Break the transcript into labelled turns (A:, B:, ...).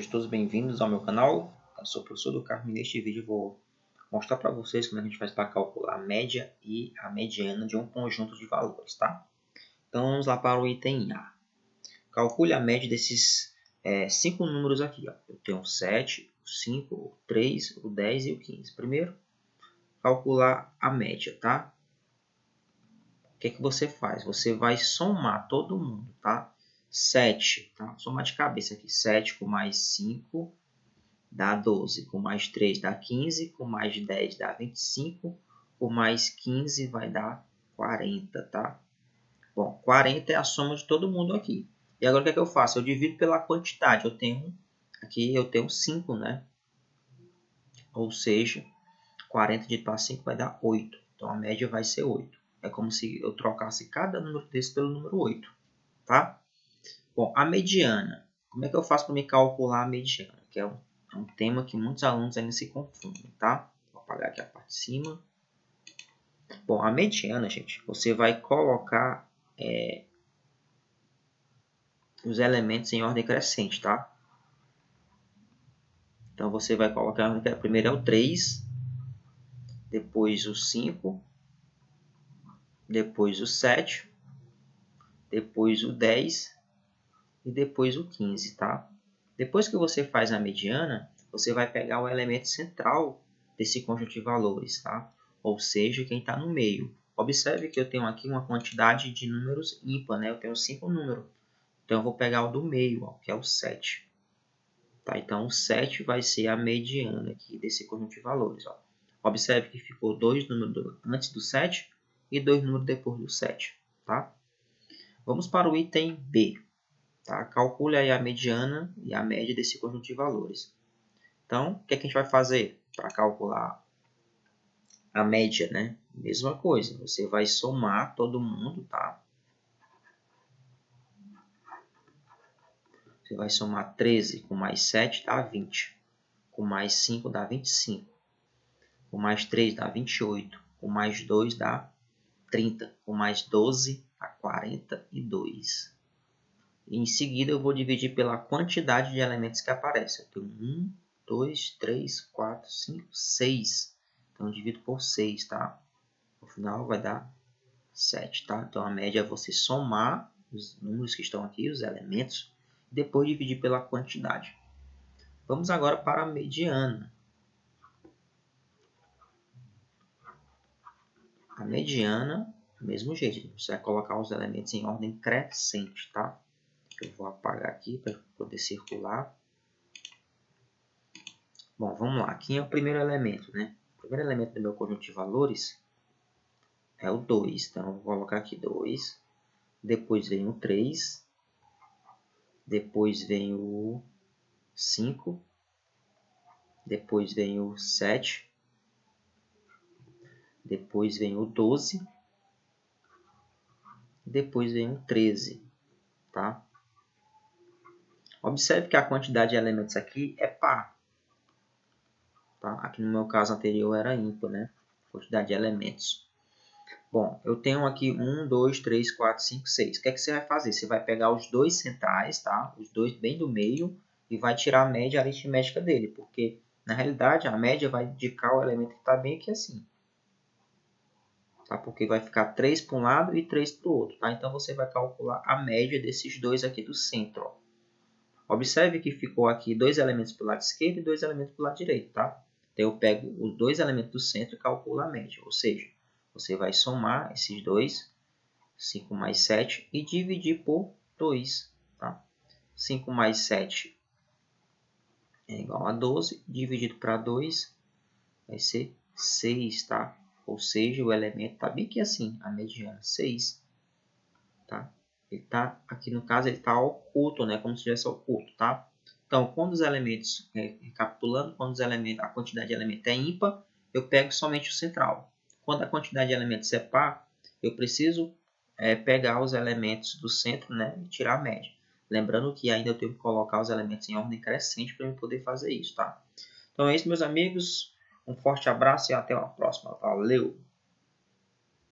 A: Sejam todos bem-vindos ao meu canal. Eu sou o professor do Carmo e neste vídeo vou mostrar para vocês como a gente faz para calcular a média e a mediana de um conjunto de valores, tá? Então vamos lá para o item A. Calcule a média desses 5 números aqui, ó. Eu tenho o 7, o 5, o 3, o 10 e o 15. Primeiro, calcular a média, tá? O que você faz? Você vai somar todo mundo, tá? 7, tá? Somar de cabeça aqui. 7 com mais 5 dá 12. Com mais 3 dá 15. Com mais 10 dá 25. Com mais 15 vai dar 40, tá? Bom, 40 é a soma de todo mundo aqui. E agora o que eu faço? Eu divido pela quantidade. Aqui eu tenho 5, né? Ou seja, 40 dividido para 5 vai dar 8. Então a média vai ser 8. É como se eu trocasse cada número desse pelo número 8, tá? Bom, a mediana. Como é que eu faço para me calcular a mediana? Que é um tema que muitos alunos ainda se confundem, tá? Vou apagar aqui a parte de cima. Bom, a mediana, gente, você vai colocar os elementos em ordem crescente, tá? Então, você vai colocar, primeiro é o 3, depois o 5, depois o 7, depois o 10 e depois o 15, tá? Depois que você faz a mediana, você vai pegar o elemento central desse conjunto de valores, tá? Ou seja, quem está no meio. Observe que eu tenho aqui uma quantidade de números ímpar, né? Eu tenho 5 números. Então, eu vou pegar o do meio, ó, que é o 7. Tá? Então, o 7 vai ser a mediana aqui desse conjunto de valores. Ó. Observe que ficou 2 números antes do 7 e 2 números depois do 7. Tá? Vamos para o item B. Tá? Calcule aí a mediana e a média desse conjunto de valores. Então, o que a gente vai fazer para calcular a média, né? Mesma coisa, você vai somar todo mundo, tá? Você vai somar 13 com mais 7 dá 20. Com mais 5 dá 25. Com mais 3 dá 28. Com mais 2 dá 30. Com mais 12 dá 42. E em seguida eu vou dividir pela quantidade de elementos que aparecem. Eu tenho 1, 2, 3, 4, 5, 6. Então eu divido por 6, tá? No final vai dar 7, tá? Então a média é você somar os números que estão aqui, os elementos, e depois dividir pela quantidade. Vamos agora para a mediana. A mediana, do mesmo jeito, você vai colocar os elementos em ordem crescente, tá? Eu vou apagar aqui para poder circular. Bom, vamos lá. Aqui é o primeiro elemento, né? O primeiro elemento do meu conjunto de valores é o 2. Então, eu vou colocar aqui 2. Depois vem o 3. Depois vem o 5. Depois vem o 7. Depois vem o 12. Depois vem o 13, tá? Observe que a quantidade de elementos aqui é par. Tá? Aqui no meu caso anterior era ímpar, né? Quantidade de elementos. Bom, eu tenho aqui 1, 2, 3, 4, 5, 6. O que é que você vai fazer? Você vai pegar os dois centrais, tá? Os dois bem do meio e vai tirar a média aritmética dele, porque na realidade a média vai indicar o elemento que está bem aqui assim. Tá? Porque vai ficar 3 para um lado e 3 para o outro. Tá? Então você vai calcular a média desses dois aqui do centro. Ó. Observe que ficou aqui 2 elementos para o lado esquerdo e 2 elementos para o lado direito. Tá? Então eu pego os 2 elementos do centro e calculo a média. Ou seja, você vai somar esses dois, 5 mais 7, e dividir por 2. Tá? 5 mais 7 é igual a 12, dividido para 2 vai ser 6, tá? Ou seja, o elemento está bem aqui assim, a mediana, 6. Tá? Ele tá, aqui no caso, ele está oculto, né? Como se estivesse oculto, tá? Então, quando os elementos, recapitulando, quando a quantidade de elementos é ímpar, eu pego somente o central. Quando a quantidade de elementos é par, eu preciso pegar os elementos do centro, né, e tirar a média. Lembrando que ainda eu tenho que colocar os elementos em ordem crescente para eu poder fazer isso, tá? Então é isso, meus amigos. Um forte abraço e até uma próxima. Valeu!